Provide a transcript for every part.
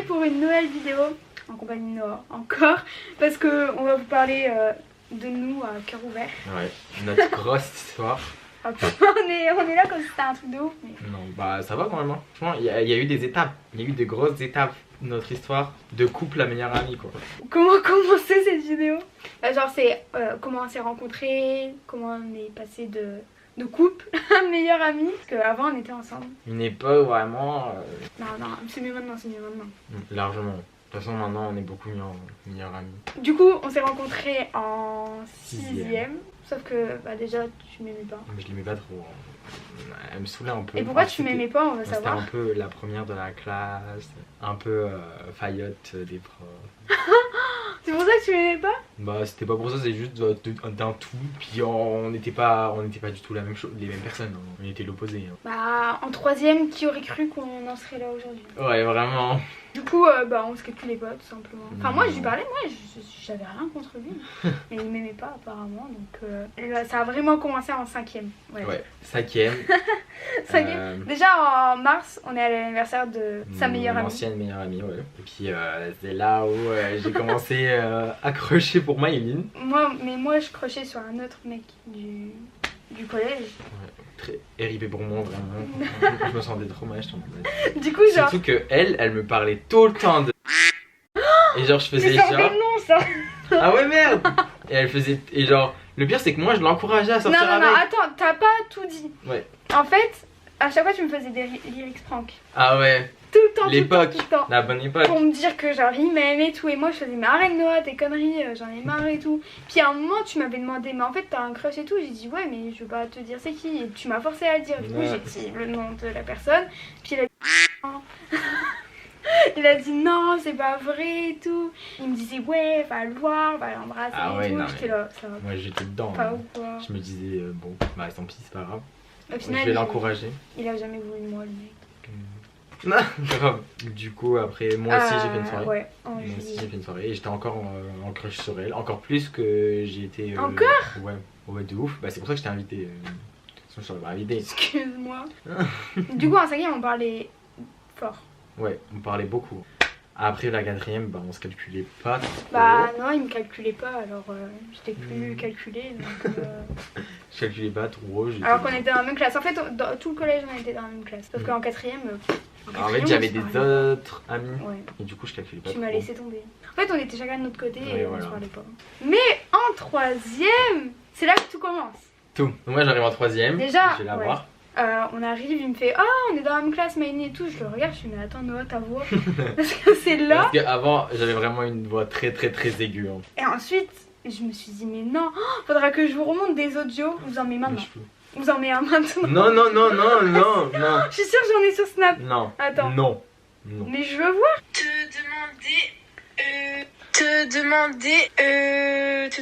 pour une nouvelle vidéo en compagnie de Noah encore parce que on va vous parler de nous à cœur ouvert. Ouais, notre grosse histoire. on est là comme si c'était un truc de ouf. Mais... Non, bah ça va quand même. Hein. Franchement, il y a eu des étapes. Il y a eu des grosses étapes de notre histoire de couple à meilleure amie quoi. Comment commencer cette vidéo? Genre c'est comment on s'est rencontrés, comment on est passé de couple à meilleure amie. Parce qu'avant on était ensemble. Une époque vraiment... Non, c'est mieux maintenant, Largement. De toute façon maintenant on est beaucoup mieux en meilleure amie. Du coup on s'est rencontrés en 6ème. Sauf que bah, déjà tu m'aimais pas. Je l'aimais pas trop. Elle me saoulait un peu. Et pourquoi tu m'aimais pas, on veut savoir. C'était un peu la première de la classe, un peu faillotte des profs. C'est pour ça que tu m'aimais pas? Bah c'était pas pour ça, c'est juste d'un tout. Puis on n'était pas du tout la même chose, les mêmes personnes, hein. On était l'opposé. Hein. Bah en 3ème, qui aurait cru qu'on en serait là aujourd'hui? Ouais vraiment. Du coup bah on se calculait pas tout simplement. Enfin moi je lui parlais, moi j'avais rien contre lui. Mais il m'aimait pas apparemment donc ça a vraiment commencé en 5ème. Ouais 5ème. 5ème. Déjà en mars on est à l'anniversaire de sa meilleure amie. Ancienne meilleure amie ouais. Et puis c'est là où j'ai commencé à crocher pour Maëline. Moi je crochais sur un autre mec du collège. Ouais, très RIP pour moi vraiment. Je me sentais trop mal, je t'en prie. Du coup genre... Surtout que elle me parlait tout le temps de... Et genre je faisais genre... genre... des noms ça. Ah ouais merde. Et elle faisait... Et genre le pire c'est que moi je l'encourageais à sortir avec. Non attends, t'as pas tout dit. Ouais. En fait, à chaque fois tu me faisais des lyrics prank. Ah ouais. Tout le temps, l'époque, tout le temps. La bonne époque. Pour me dire que genre il m'aime et tout. Et moi je faisais mais arrête Noah tes conneries, j'en ai marre et tout. Puis à un moment tu m'avais demandé mais en fait t'as un crush et tout. J'ai dit ouais mais je veux pas te dire c'est qui. Et tu m'as forcé à le dire. Du coup j'ai dit le nom de la personne. Puis il a dit il a dit non c'est pas vrai et tout. Il me disait ouais va le voir, va l'embrasser et tout. J'étais là ça va. Moi j'étais dedans. Pas ou quoi. Je me disais bon bah tant pis c'est pas grave. Au final, je vais l'encourager. Il a jamais voulu de moi le mec. Non, grave. Du coup, après, moi aussi j'ai fait une soirée. Ouais, moi aussi j'ai fait une soirée et j'étais encore en crush sur elle. Encore plus que j'ai été. Encore Ouais, de ouf. Bah, c'est pour ça que j'étais invité. Sinon, je t'aurais pas invité. Excuse-moi. Du coup, en 5ème, on parlait fort. Ouais, on parlait beaucoup. Après la 4ème, bah, on se calculait pas trop. Bah, non, il me calculait pas alors j'étais plus calculée. Donc, je calculais pas trop. Alors qu'on était dans la même classe. En fait, dans tout le collège, on était dans la même classe. Sauf qu'en 4ème. En fait, j'avais des autres amis. Ouais. Et du coup, je calculais pas trop. Tu trop. m'as laissé tomber. En fait, on était chacun de notre côté et voilà. on se parlait pas. Mais en 3ème, c'est là que tout commence. Tout. Donc, moi, j'arrive en 3ème. Déjà, je vais la voir. On arrive, il me fait ah on est dans la même classe Maïne et tout, je le regarde, je suis mais attends Noah ta voix parce que c'est là. Parce qu'avant j'avais vraiment une voix très aiguë. Hein. Et ensuite je me suis dit mais non, faudra que je vous remonte des audios, vous en mettez maintenant. Vous en mettez un maintenant. Non. Je suis sûre j'en ai sur Snap. Non. Attends. Non. Mais je veux voir. Te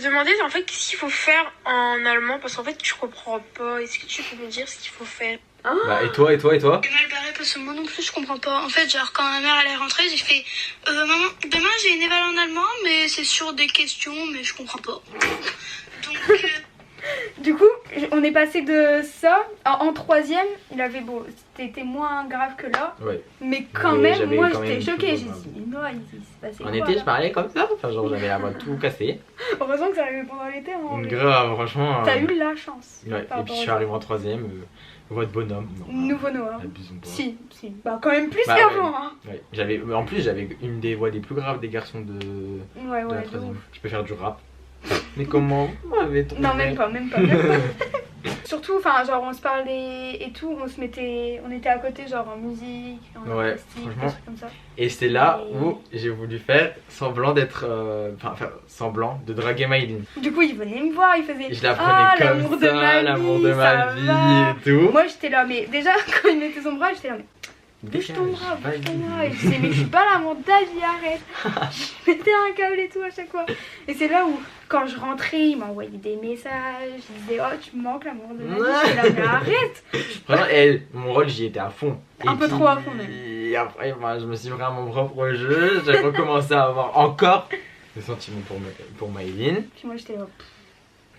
demander en fait qu'est-ce qu'il faut faire en allemand parce qu'en fait je comprends pas. Est-ce que tu peux me dire ce qu'il faut faire? Bah et toi? J'ai mal barré parce que moi non plus je comprends pas. En fait genre quand ma mère elle est rentrée j'ai fait maman demain j'ai une éval en allemand mais c'est sur des questions mais je comprends pas. Donc Du coup on est passé de ça en 3ème, il avait beau c'était moins grave que là. Ouais. Mais quand même moi j'étais choquée, j'ai dit non il se passait quoi en été je parlais comme ça, enfin genre j'avais la voix tout cassée. Heureusement que ça arrivait pendant l'été hein. Grave franchement. T'as eu la chance. Ouais et puis je suis arrivé en 3ème, voix de bonhomme. Nouveau Noah. Abusons pas. Si. Bah quand même plus qu'avant hein. Ouais. En plus j'avais une des voix les plus graves des garçons de la 3ème. Je peux faire du rap. Mais comment vous m'avez trouvé? Non même pas. Surtout enfin genre on se parlait et tout, on était à côté genre en musique, en artistique, des trucs comme ça. Et c'est là où j'ai voulu faire semblant d'être semblant de draguer Maïline. Du coup il venait me voir, il faisait je la prenais comme ça, l'amour de ma vie et tout. Moi j'étais là mais déjà quand il mettait son bras j'étais là mais bouge ton bras. Et je disais mais je suis pas l'amour de ta vie, arrête. Je mettais un câble et tout à chaque fois. Et c'est là où quand je rentrais il m'envoyait des messages, il disait oh tu me manques l'amour de ma vie. J'étais là mais arrête. Vraiment mon rôle j'y étais à fond. Un peu trop à fond même. Et après je me suis pris à mon propre jeu, j'ai recommencé à avoir encore des sentiments pour Maïline. Puis moi j'étais là.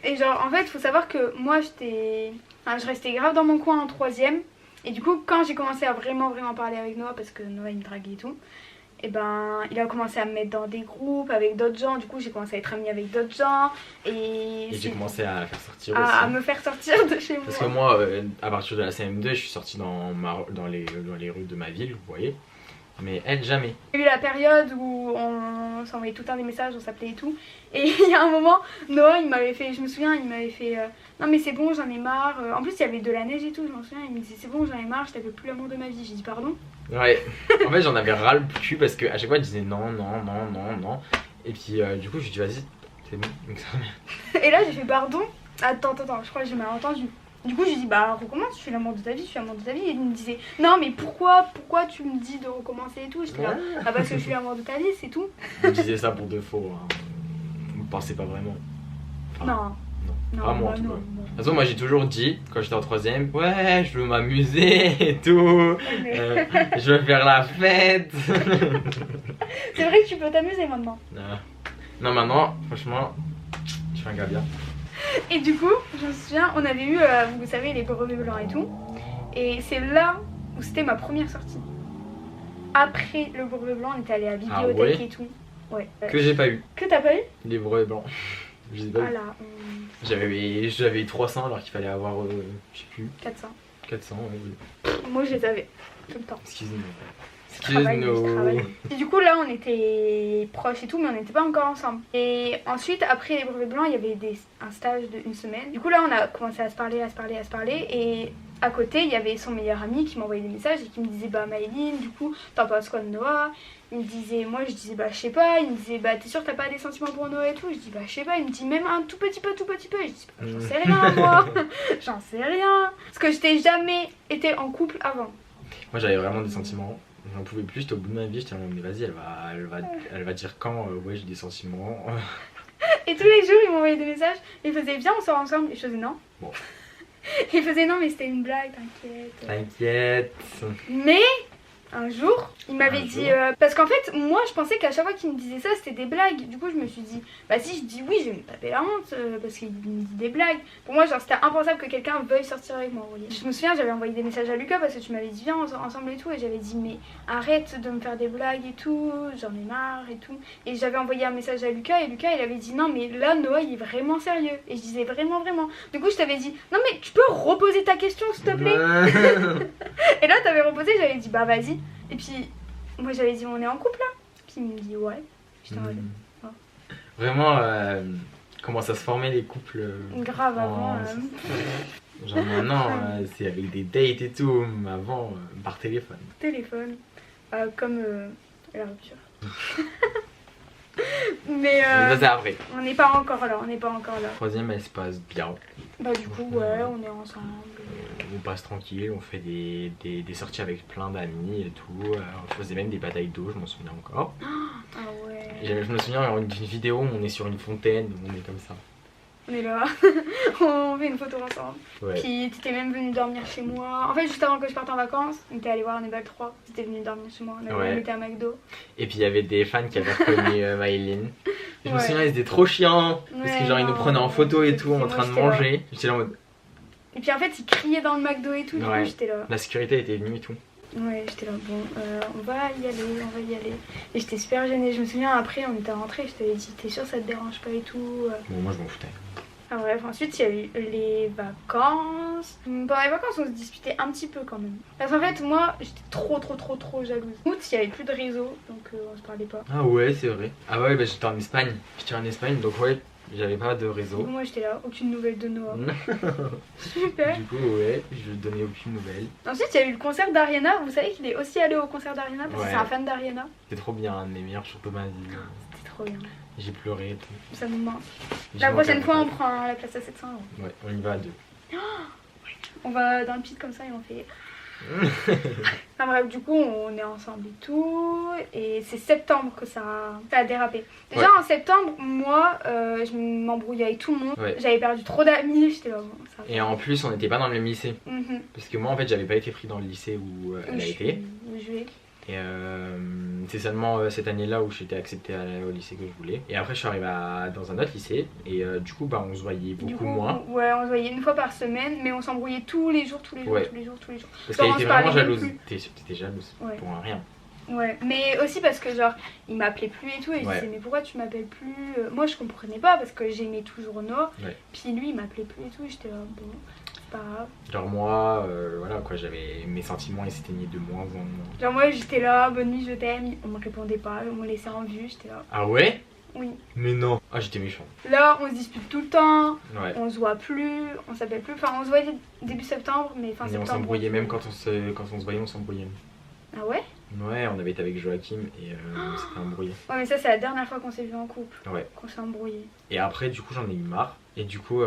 Et genre en fait faut savoir que moi je restais grave dans mon coin en 3ème. Et du coup quand j'ai commencé à vraiment parler avec Noah parce que Noah il me draguait et tout. et ben il a commencé à me mettre dans des groupes avec d'autres gens. Du coup j'ai commencé à être amie avec d'autres gens. Et j'ai commencé à faire sortir aussi. À me faire sortir de chez moi. Parce que moi, à partir de la CM2, je suis sortie dans les rues de ma ville, vous voyez. Mais elle, jamais. Il y a eu la période où on s'envoyait tout le temps des messages, on s'appelait et tout. Et il y a un moment, Noah, il m'avait fait, je me souviens, il m'avait fait non mais c'est bon, j'en ai marre. En plus, il y avait de la neige et tout, je m'en souviens. Il me disait c'est bon, j'en ai marre, je t'avais plus l'amour de ma vie. J'ai dit pardon. Ouais, en fait, j'en avais ras le cul parce qu'à chaque fois, il disait non. Et puis, du coup, je lui dis vas-y, c'est bon. Donc, ça... Et là, j'ai fait pardon. Attends, je crois que je m'ai entendu. Du coup, je lui dis bah recommence, je suis l'amour de ta vie, je suis l'amour de ta vie. Et il me disait non, mais pourquoi tu me dis de recommencer et tout. J'étais là, ah parce que je suis l'amour de ta vie, c'est tout. Vous disiez ça pour de faux, hein. Vous pensez pas vraiment. Enfin, non. Pas moi en tout cas. De toute façon, moi j'ai toujours dit, quand j'étais en 3ème, ouais, je veux m'amuser et tout, je veux faire la fête. C'est vrai que tu peux t'amuser maintenant. Non, maintenant, franchement, je suis un gars bien. Et du coup, je me souviens, on avait eu, vous savez, les brevets blancs et tout. Et c'est là où c'était ma première sortie. Après le brevet blanc, on était allé à la bibliothèque et tout. Ouais. Que j'ai pas eu. Que t'as pas eu? Les brevets blancs. Je sais pas. Voilà. J'avais eu 300 alors qu'il fallait avoir, je sais plus. 400. 400, ouais. Moi, je les avais tout le temps. Excuse-nous. Et du coup là on était proches et tout mais on n'était pas encore ensemble. Et ensuite après les brevets blancs il y avait un stage de 1 semaine. Du coup là on a commencé à se parler et à côté il y avait son meilleur ami qui m'envoyait des messages et qui me disait bah Maëline du coup t'en penses quoi de Noah? Il me disait, moi je disais bah je sais pas, il me disait bah t'es sûre t'as pas des sentiments pour Noah et tout? Je dis bah je sais pas, il me dit même un tout petit peu. Je dis bah j'en sais rien moi. J'en sais rien. Parce que je t'ai jamais été en couple avant. Moi j'avais vraiment des sentiments. J'en pouvais plus, j'étais au bout de ma vie, j'étais en mode mais vas-y elle va dire quand ouais j'ai des sentiments. Et tous les jours il m'envoyait des messages, il faisait viens on sort ensemble et je faisais non. Bon. Il faisait non mais c'était une blague, T'inquiète. Mais un jour, il m'avait dit... parce qu'en fait, moi, je pensais qu'à chaque fois qu'il me disait ça, c'était des blagues. Du coup, je me suis dit, bah si je dis oui, je vais me taper la honte, parce qu'il me dit des blagues. Pour moi, genre, c'était impensable que quelqu'un veuille sortir avec moi, vous voyez. Je me souviens, j'avais envoyé des messages à Lucas parce que tu m'avais dit, viens, on sort ensemble et tout. Et j'avais dit, mais arrête de me faire des blagues et tout, j'en ai marre et tout. Et j'avais envoyé un message à Lucas et Lucas, il avait dit, non, mais là, Noah, il est vraiment sérieux. Et je disais, vraiment. Du coup, je t'avais dit, non, mais tu peux reposer ta question, s'il te plaît. Et là, t'avais reposé, j'avais dit, bah vas-y. Et puis, moi j'avais dit on est en couple là. Puis il me dit ouais. J'étais en mode. Oh. Vraiment, comment ça se formait les couples grave avant. Genre maintenant, c'est avec des dates et tout, mais avant, par téléphone. Comme la rupture. Mais ça c'est après. On n'est pas encore là. 3ème elle se passe bien. Bah du coup ouais, on est ensemble. On passe tranquille, on fait des sorties avec plein d'amis et tout. On faisait même des batailles d'eau, je m'en souviens encore. Ah ouais. Je me souviens d'une vidéo où on est sur une fontaine, on est comme ça. On est là, on fait une photo ensemble. Ouais. Puis t'étais même venu dormir chez moi. En fait, juste avant que je parte en vacances, on était allé voir Hannibal 3. T'étais venu dormir chez moi, on était à McDo. Et puis il y avait des fans qui avaient reconnu Maëline. Je me souviens, ils étaient trop chiants. Parce que genre ils nous prenaient en photo et tout en train de manger. J'étais là en mode. Et puis en fait, ils criaient dans le McDo et tout. Du coup, j'étais là. La sécurité était venue et tout. Ouais, j'étais là, bon, on va y aller. Et j'étais super gênée. Je me souviens, après, on était rentrés, je t'avais dit, t'es sûre ça te dérange pas et tout. Bon, moi je m'en foutais. Ah bref, ensuite il y a eu les vacances. Pendant les vacances, on se disputait un petit peu quand même. Parce qu'en fait, moi, j'étais trop jalouse. Août, il y avait plus de réseau, donc on se parlait pas. Ah ouais, c'est vrai. Ah ouais, bah j'étais en Espagne. Donc ouais, j'avais pas de réseau. Du coup, moi j'étais là, aucune nouvelle de Noah. Super. Du coup, ouais, je donnais aucune nouvelle. Ensuite, il y a eu le concert d'Ariana. Vous savez qu'il est aussi allé au concert d'Ariana parce que c'est un fan d'Ariana. C'était trop bien, un de mes meilleurs jours de ma vie. C'était trop bien. J'ai pleuré et tout. Ça nous manque. La prochaine fois, on prend la place à 700 €. Ouais, on y va à 2. On va dans le pit comme ça et on fait. Enfin bref, du coup, on est ensemble et tout. Et c'est septembre que ça a dérapé. Déjà en septembre, moi, je m'embrouillais avec tout le monde. Ouais. J'avais perdu trop d'amis. J'étais là. Bon, ça et en plus, on n'était pas dans le même lycée. Parce que moi, en fait, j'avais pas été pris dans le lycée où elle a été. Et c'est seulement cette année-là où j'étais acceptée au lycée que je voulais. Et après je suis arrivée dans un autre lycée et du coup bah on se voyait beaucoup moins. Ouais, on se voyait une fois par semaine mais on s'embrouillait tous les jours. Parce qu'elle était vraiment jalouse. T'étais jalouse pour rien. Ouais, mais aussi parce que genre, il m'appelait plus et tout, et je disais, mais pourquoi tu m'appelles plus? Moi, je comprenais pas parce que j'aimais toujours Noah, puis lui, il m'appelait plus et tout, et j'étais là, bon, c'est pas grave. Genre, moi, voilà quoi, j'avais mes sentiments, ils s'éteignaient de moins en moins. Genre, moi, j'étais là, bonne nuit, je t'aime, on me répondait pas, on me laissait en vue, j'étais là. Ah ouais? Oui. Mais non. Ah, j'étais méchant. Là, on se dispute tout le temps, on se voit plus, on s'appelle plus, enfin, on se voyait début septembre, mais fin septembre. On s'embrouillait même quand on se voyait, on s'embrouillait. Ah ouais? Ouais, on avait été avec Joachim et on s'était embrouillé. Ouais, mais ça, c'est la dernière fois qu'on s'est vu en couple. Ouais. Qu'on s'est embrouillé. Et après, du coup, j'en ai eu marre. Et du coup,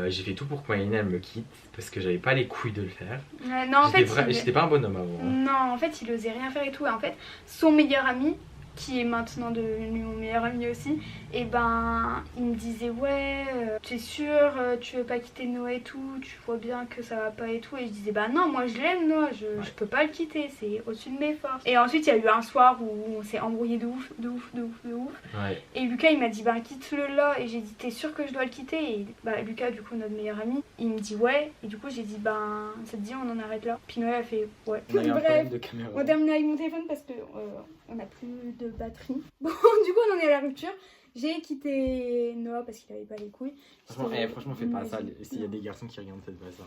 j'ai fait tout pour que Maëline, elle me quitte. Parce que j'avais pas les couilles de le faire. Non, en fait. J'étais pas un bonhomme avant. Non, en fait, il osait rien faire et tout. Et en fait, son meilleur ami, qui est maintenant devenu mon meilleur ami aussi, et ben il me disait ouais tu es sûr tu veux pas quitter Noah et tout, tu vois bien que ça va pas et tout, et je disais bah non, moi je l'aime Noah, je peux pas le quitter, c'est au-dessus de mes forces. Et ensuite il y a eu un soir où on s'est embrouillé de ouf. Et Lucas il m'a dit bah quitte-le là, et j'ai dit t'es sûr que je dois le quitter? Et bah Lucas, du coup notre meilleur ami, il me dit ouais, et du coup j'ai dit bah ça te dit on en arrête là? Puis Noah a fait ouais. Bref, on a terminé avec mon téléphone parce que on a plus de batterie. Bon, du coup, on en est à la rupture. J'ai quitté Noah parce qu'il avait pas les couilles. Franchement, fais pas ça. S'il y a des garçons qui regardent, faites pas ça.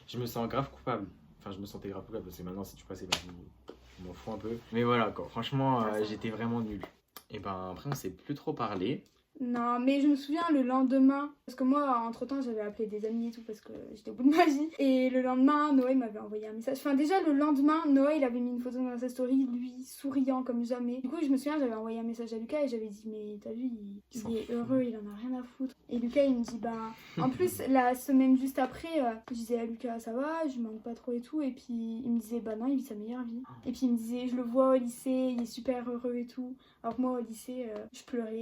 Je me sens grave coupable. Enfin, je me sentais grave coupable parce que maintenant, si tu passes, je m'en fous un peu. Mais voilà, quoi. Franchement, j'étais vraiment nul. Et ben, après, on s'est plus trop parlé. Non, mais je me souviens le lendemain, parce que moi, entre-temps, j'avais appelé des amis et tout parce que j'étais au bout de ma vie. Et le lendemain, Noah, il m'avait envoyé un message. Enfin, déjà, le lendemain, Noah, il avait mis une photo dans sa story, lui, souriant comme jamais. Du coup, je me souviens, j'avais envoyé un message à Lucas et j'avais dit, mais t'as vu, il est heureux, il en a rien à foutre. Et Lucas, il me dit, bah... En plus, la semaine juste après, je disais à Lucas, ça va, je manque pas trop et tout. Et puis, il me disait, bah non, il vit sa meilleure vie. Et puis, il me disait, je le vois au lycée, il est super heureux et tout. Alors que moi, au lycée, je pleurais.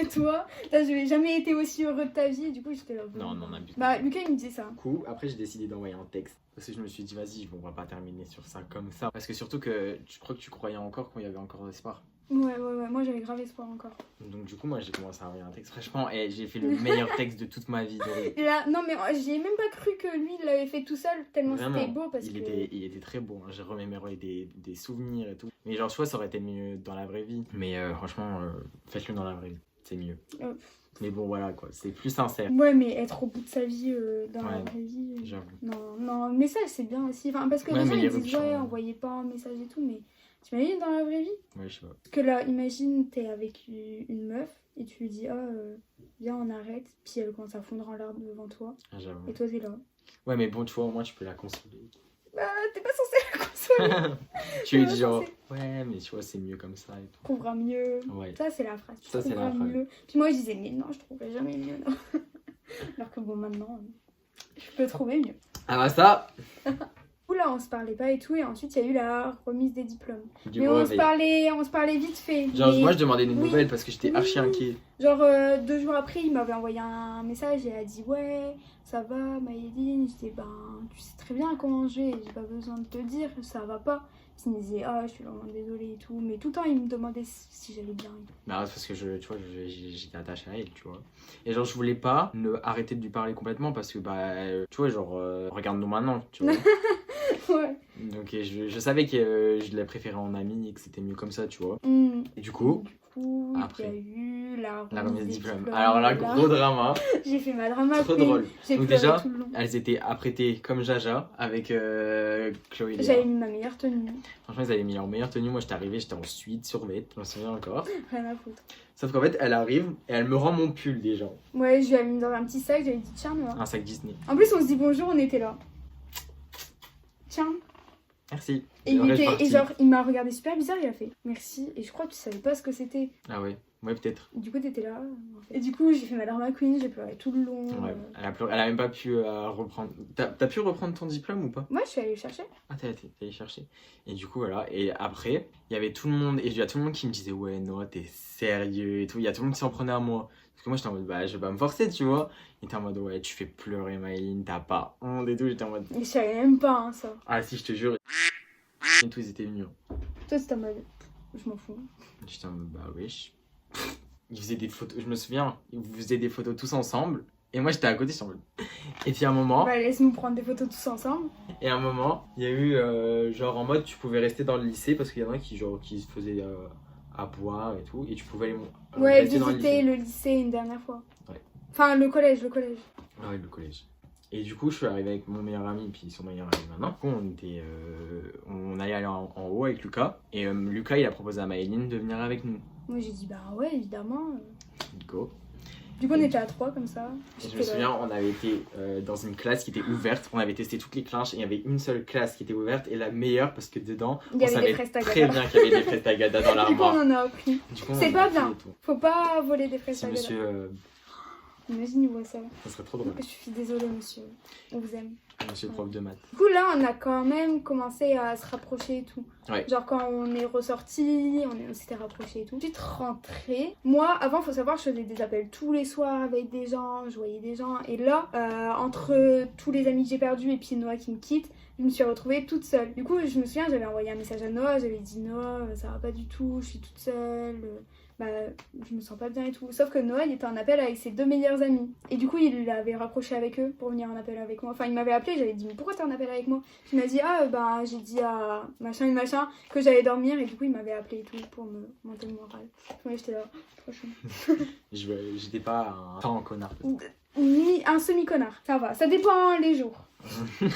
Et toi, t'as jamais été aussi heureux de ta vie, du coup j'étais là. Non, abuse. Bah Lucas il me disait ça. Du coup, après j'ai décidé d'envoyer un texte. Parce que je me suis dit, vas-y, on va pas terminer sur ça comme ça. Parce que surtout que je crois que tu croyais encore qu'il y avait encore espoir. Ouais, moi j'avais grave espoir encore. Donc du coup, moi j'ai commencé à envoyer un texte. Franchement, j'ai fait le meilleur texte de toute ma vie. Là, non mais j'y ai même pas cru que lui il l'avait fait tout seul, tellement c'était beau. Parce il était très beau, hein. J'ai remémoré des souvenirs et tout. Mais genre, je vois, ça aurait été mieux dans la vraie vie. Mais franchement, faites-le dans la vraie vie. C'est mieux. Mais bon, voilà quoi, c'est plus sincère. Ouais, mais être au bout de sa vie dans la vraie vie. J'avoue. Non, message c'est bien aussi. Enfin, parce que les gens ils disent ouais, envoyez pas un message et tout, mais t'imagines dans la vraie vie? Ouais, je sais pas. Parce que là, imagine, t'es avec une meuf et tu lui dis viens, on arrête, puis elle commence à fondre en larmes devant toi. Ah, j'avoue. Et toi t'es là. Ouais, mais bon, tu vois, au moins tu peux la consoler. Bah, t'es pas censé la consoler. Tu lui dis genre, ouais, mais tu vois, c'est mieux comme ça et tout. Trouvera mieux. Ouais. Ça, c'est la phrase. Ça, c'est la phrase. Mieux. Puis moi, je disais, mais non, je trouverai jamais mieux. Non. Alors que bon, maintenant, je peux trouver mieux. Ah bah ça. Oula, on se parlait pas et tout, et ensuite il y a eu la remise des diplômes. Mais on se parlait vite fait. Genre, moi je demandais des nouvelles parce que j'étais archi inquiet. Genre 2 jours après, il m'avait envoyé un message et elle a dit ouais, ça va, Maëline. Je disais ben, tu sais très bien comment je vais, j'ai pas besoin de te dire, ça va pas. Il me disait je suis vraiment désolée et tout, mais tout le temps il me demandait si j'allais bien. Bah c'est parce que tu vois, j'étais attachée à elle, tu vois. Et genre je voulais pas arrêter de lui parler complètement parce que bah tu vois genre regarde-nous maintenant, tu vois. Ouais. Donc je savais que je l'ai préféré en ami et que c'était mieux comme ça, tu vois. Et du coup après, il y a eu la remise des diplômes. Alors là, gros drama. J'ai fait ma drama. Trop drôle. Donc déjà, tout le long. elles étaient apprêtées comme Jaja avec Chloé. J'avais mis ma meilleure tenue. Franchement, ils avaient mis leur meilleure tenue. Moi, j'étais arrivée, j'étais en suite, survêt, je m'en souviens encore. Rien à foutre. Sauf qu'en fait, elle arrive et elle me rend mon pull déjà. Ouais, je lui ai mis dans un petit sac, j'avais dit tiens, Noah. Un sac Disney. En plus, on se dit bonjour, on était là. Tiens. Merci. Et genre, il m'a regardé super bizarre, il a fait merci. Et je crois que tu savais pas ce que c'était. Ah ouais, peut-être. Du coup, t'étais là. Et du coup, j'ai fait ma drama queen, j'ai pleuré tout le long. Ouais, elle a même pas pu reprendre. T'as pu reprendre ton diplôme ou pas? Moi, je suis allée le chercher. Ah, t'es allée chercher. Et du coup, voilà. Et après, il y avait tout le monde. Et il y a tout le monde qui me disait, ouais, Noah, t'es sérieux et tout. Il y a tout le monde qui s'en prenait à moi. Parce que moi, j'étais en mode, bah, je vais pas me forcer, tu vois. Il était en mode, ouais, tu fais pleurer Maëline, t'as pas honte et tout. J'étais en mode. Mais je savais même pas, hein, ça. Ah, si, je te jure. Et tout, ils étaient venus. Toi, c'était en mode, je m'en fous. J'étais en mode, bah, wesh. Ils faisaient des photos, je me souviens, ils faisaient des photos tous ensemble. Et moi j'étais à côté sur le. Et puis à un moment. Bah laisse-nous prendre des photos tous ensemble. Et à un moment, il y a eu genre en mode tu pouvais rester dans le lycée parce qu'il y en a qui se faisaient à boire et tout. Et tu pouvais aller rester dans le lycée. Visiter le lycée une dernière fois. Ouais. Enfin le collège. Ah ouais, le collège. Et du coup, je suis arrivé avec mon meilleur ami, puis son meilleur ami maintenant. Du coup, on allait aller en haut avec Lucas. Et Lucas, il a proposé à Maëline de venir avec nous. Moi, j'ai dit, bah ouais, évidemment. Go. Du coup, on était à 3 comme ça. Et je me souviens, on avait été dans une classe qui était ouverte. On avait testé toutes les classes et il y avait une seule classe qui était ouverte. Et la meilleure, parce que dedans, on savait très bien qu'il y avait des fraises Tagada dans l'armoire. Du coup, on en a appris. C'est pas bien. Faut pas voler des fraises Tagada. Monsieur... Imagine, il voit ça. Ça serait trop drôle. Je suis désolée, monsieur. On vous aime. Monsieur le prof de maths. Du coup, là, on a quand même commencé à se rapprocher et tout. Ouais. Genre, quand on est ressorti, on s'était rapprochés et tout. Ensuite, rentrée. Moi, avant, faut savoir, je faisais des appels tous les soirs avec des gens, je voyais des gens. Et là, entre tous les amis que j'ai perdus et puis Noah qui me quitte, je me suis retrouvée toute seule. Du coup, je me souviens, j'avais envoyé un message à Noah, j'avais dit Noah, ça va pas du tout, je suis toute seule. Bah, je me sens pas bien et tout. Sauf que Noah, il était en appel avec ses 2 meilleurs amis. Et du coup, il avait rapproché avec eux pour venir en appel avec moi. Enfin, il m'avait appelé, j'avais dit, mais pourquoi t'es en appel avec moi? Il m'a dit, bah, j'ai dit à machin et machin que j'allais dormir. Et du coup, il m'avait appelé et tout pour me monter le moral. Ouais, j'étais là, trop chou. J'étais pas un temps connard. Ni un semi-connard, ça va. Ça dépend les jours. Tu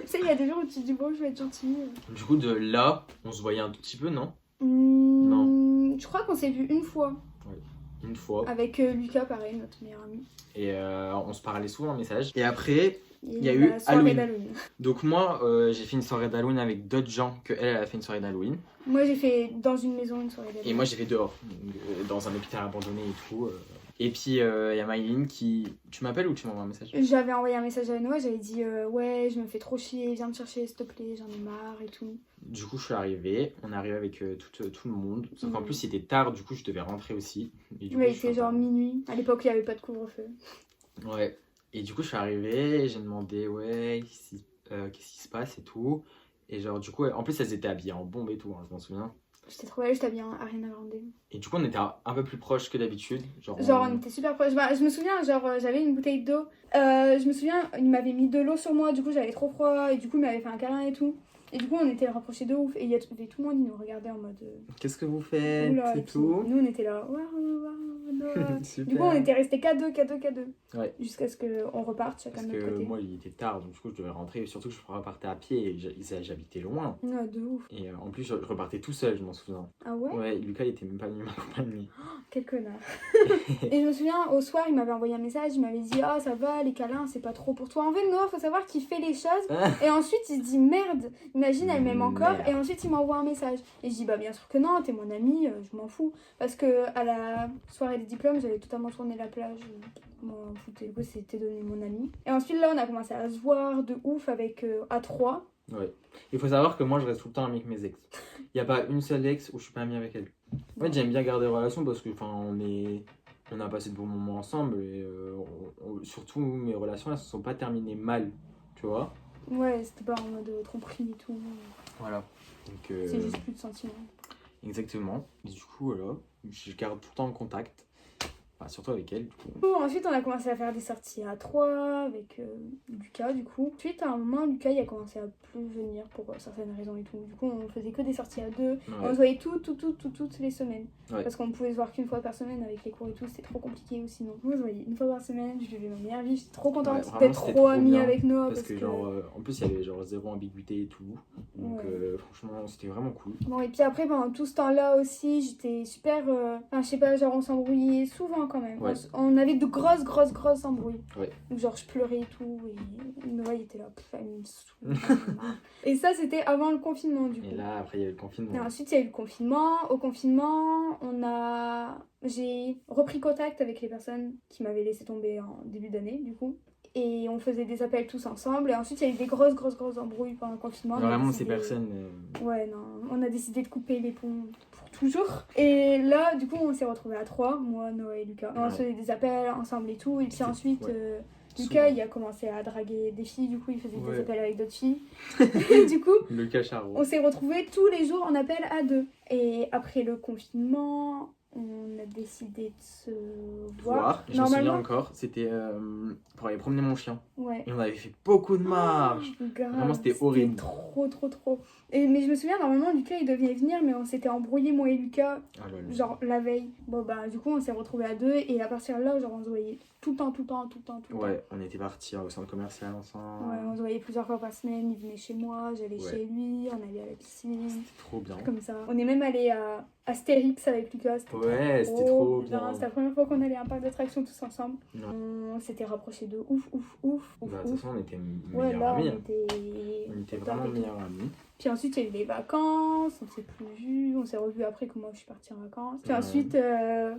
sais, il y a des jours où tu te dis, bon, je vais être gentille. Du coup, de là, on se voyait un tout petit peu, non? Non. Je crois qu'on s'est vu une fois. Oui, une fois. Avec Lucas, pareil, notre meilleur ami. Et on se parlait souvent en message. Et après, il y a la eu soirée Halloween. d'Halloween. Donc moi, j'ai fait une soirée d'Halloween avec d'autres gens que elle a fait une soirée d'Halloween. Moi, j'ai fait dans une maison une soirée d'Halloween. Et moi, j'ai fait dehors, dans un hôpital abandonné et tout. Et puis, il y a Maëline qui... Tu m'appelles ou tu m'envoies un message? J'avais envoyé un message à Noah, j'avais dit ouais, je me fais trop chier, viens me chercher s'il te plaît, j'en ai marre et tout. Du coup, je suis arrivé, on est arrivé avec tout le monde. Sauf qu'en plus, c'était tard, du coup, je devais rentrer aussi. Et du coup, il était genre minuit. À l'époque, il n'y avait pas de couvre-feu. Ouais. Et du coup, je suis arrivé, j'ai demandé ouais, qu'est-ce qui se passe et tout. Et genre, du coup, en plus, elles étaient habillées en bombe et tout, hein, je m'en souviens. J'étais trop belle, j'étais habillée en Ariana Grande. Et du coup, on était un peu plus proches que d'habitude. Genre on était super proches. Bah, je me souviens, genre, j'avais une bouteille d'eau. Je me souviens, il m'avait mis de l'eau sur moi, du coup, j'avais trop froid. Et du coup, il m'avait fait un câlin et tout. Et du coup, on était rapprochés de ouf. Et il y avait tout le monde, ils nous regardaient en mode. Qu'est-ce que vous faites? Oula, et tout. Nous, on était là. Du coup, on était restés qu'à deux. Ouais. Jusqu'à ce qu'on reparte chacun de notre côté. Parce que moi, il était tard, donc du coup, je devais rentrer. Et surtout que je repartais à pied et j'habitais loin. Ouais, de ouf. Et en plus, je repartais tout seul, je m'en souviens. Ah ouais? Ouais, Lucas, il était même pas venu m'accompagner. Quel connard. Et je me souviens, au soir, il m'avait envoyé un message, il m'avait dit ça va, les câlins, c'est pas trop pour toi. En fait, Noah, faut savoir qu'il fait les choses. Et ensuite, il se dit merde, imagine, elle m'aime encore. Et ensuite, il m'envoie un message. Et je dis bien sûr que non, t'es mon ami, je m'en fous. Parce que à la soirée des diplômes, j'avais totalement tourné la plage. Je m'en foutais, c'était donné mon ami. Et ensuite, là, on a commencé à se voir de ouf avec A3. Ouais. Il faut savoir que moi, je reste tout le temps ami avec mes ex. Il n'y a pas une seule ex où je suis pas ami avec elle. En fait, j'aime bien garder relation parce que on a passé de bons moments ensemble et surtout mes relations elles se sont pas terminées mal, tu vois. Ouais, c'était pas en mode tromperie et tout. Voilà. Donc, c'est juste plus de sentiments. Exactement. Et du coup, voilà, je garde tout le temps le contact. Enfin, surtout avec elle, du coup. Ensuite, on a commencé à faire des sorties à 3 avec Lucas, du coup. Ensuite, à un moment, Lucas, il a commencé à plus venir pour certaines raisons et tout. Du coup, on faisait que des sorties à 2. Ouais. On se voyait toutes les semaines. Ouais. Parce qu'on pouvait se voir qu'une fois par semaine avec les cours et tout. C'était trop compliqué ou sinon. On se voyait une fois par semaine. Je vivais ma meilleure vie. J'étais trop contente d'être trop amie avec Noah. Parce que genre, en plus, il y avait genre zéro ambiguïté et tout. Donc, franchement, c'était vraiment cool. Bon, et puis après, pendant tout ce temps-là aussi, j'étais super... Enfin, je sais pas, genre, on s'embrouillait souvent quand même. Ouais. On avait de grosses embrouilles. Ouais. Donc genre je pleurais et tout et Noah il était là, elle me saoule. Et ça c'était avant le confinement du coup. Et là après il y a eu le confinement. Et ensuite il y a eu le confinement. Au confinement j'ai repris contact avec les personnes qui m'avaient laissé tomber en début d'année du coup. Et on faisait des appels tous ensemble. Et ensuite, il y a eu des grosses embrouilles pendant le confinement. Vraiment, ces personnes... Ouais, non. On a décidé de couper les ponts pour toujours. Et là, du coup, on s'est retrouvés à 3. Moi, Noah et Lucas. On faisait des appels ensemble et tout. Et puis ensuite, Lucas, il a commencé à draguer des filles. Du coup, il faisait des appels avec d'autres filles. Et du coup, Lucas Charron. On s'est retrouvés tous les jours en appel à 2. Et après le confinement, on a décidé de se voir. Je me souviens encore, c'était pour aller promener mon chien. Ouais. Et on avait fait beaucoup de marches. Vraiment, c'était horrible. Trop. Mais je me souviens, normalement, Lucas, il devait venir, mais on s'était embrouillé, moi et Lucas, genre la veille. Bon, bah, du coup, on s'est retrouvés à 2, et à partir de là, genre, on se voyait tout le temps. Ouais, on était partis au centre commercial ensemble. Ouais, on se voyait plusieurs fois par semaine, il venait chez moi, j'allais chez lui, on allait à la piscine. C'était trop bien. Comme ça. On est même allé à Astérix avec Lucas. Ouais, c'était trop bien. C'était la première fois qu'on allait à un parc d'attractions tous ensemble. On s'était rapprochés de ouf. Bah, de toute façon, on était meilleurs amis. On était vraiment meilleurs amis. Puis ensuite, il y a eu les vacances, on s'est plus vus, on s'est revus après que moi je suis partie en vacances. Puis ensuite,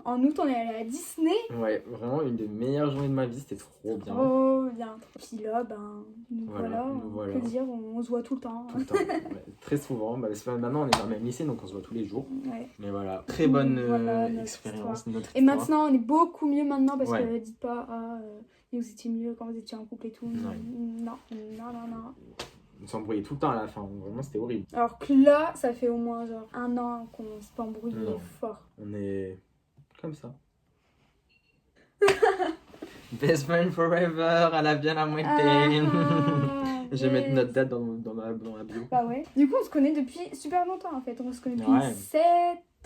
en août, on est allé à Disney. Ouais, vraiment une des meilleures journées de ma vie, c'était trop bien. Puis là, ben, nous voilà. Que dire, on se voit tout le temps. Tout le temps, ouais. Très souvent. Bah, maintenant, on est dans le même lycée, donc on se voit tous les jours. Ouais. Mais voilà, très bonne expérience. Notre et maintenant, on est beaucoup mieux maintenant parce que dites pas, vous étiez mieux quand vous étiez en couple et tout. Non. On s'embrouillait tout le temps à la fin, vraiment c'était horrible. Alors que là, ça fait au moins genre 1 an qu'on s'est embrouillé fort. On est comme ça. Best friend forever, elle a bien la moitié. Je vais mettre notre date dans la bio. Bah ouais. Du coup, on se connaît depuis super longtemps en fait. On se connaît depuis 7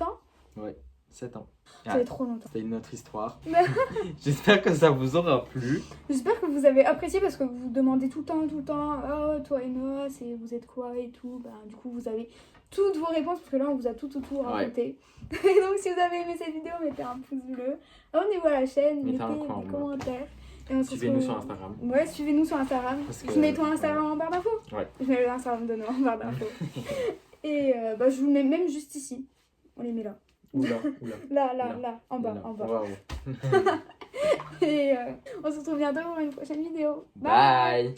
ans. Ouais, 7 ans. Ça fait trop longtemps. C'était une autre histoire. J'espère que ça vous aura plu. J'espère que vous avez apprécié parce que vous demandez tout le temps, oh, toi et Noah, vous êtes quoi et tout. Bah, du coup, vous avez toutes vos réponses parce que là, on vous a tout raconté. Et donc, si vous avez aimé cette vidéo, mettez un pouce bleu. Abonnez-vous à la chaîne, mettez des commentaires. Suivez-nous sur Instagram. Ouais, suivez-nous sur Instagram. Je mets ton Instagram en barre d'infos. Ouais. Je mets l'Instagram de Noah en barre d'infos. Et je vous mets même juste ici. On les met là. Oula. Là, en bas. Wow. Et on se retrouve bientôt pour une prochaine vidéo. Bye.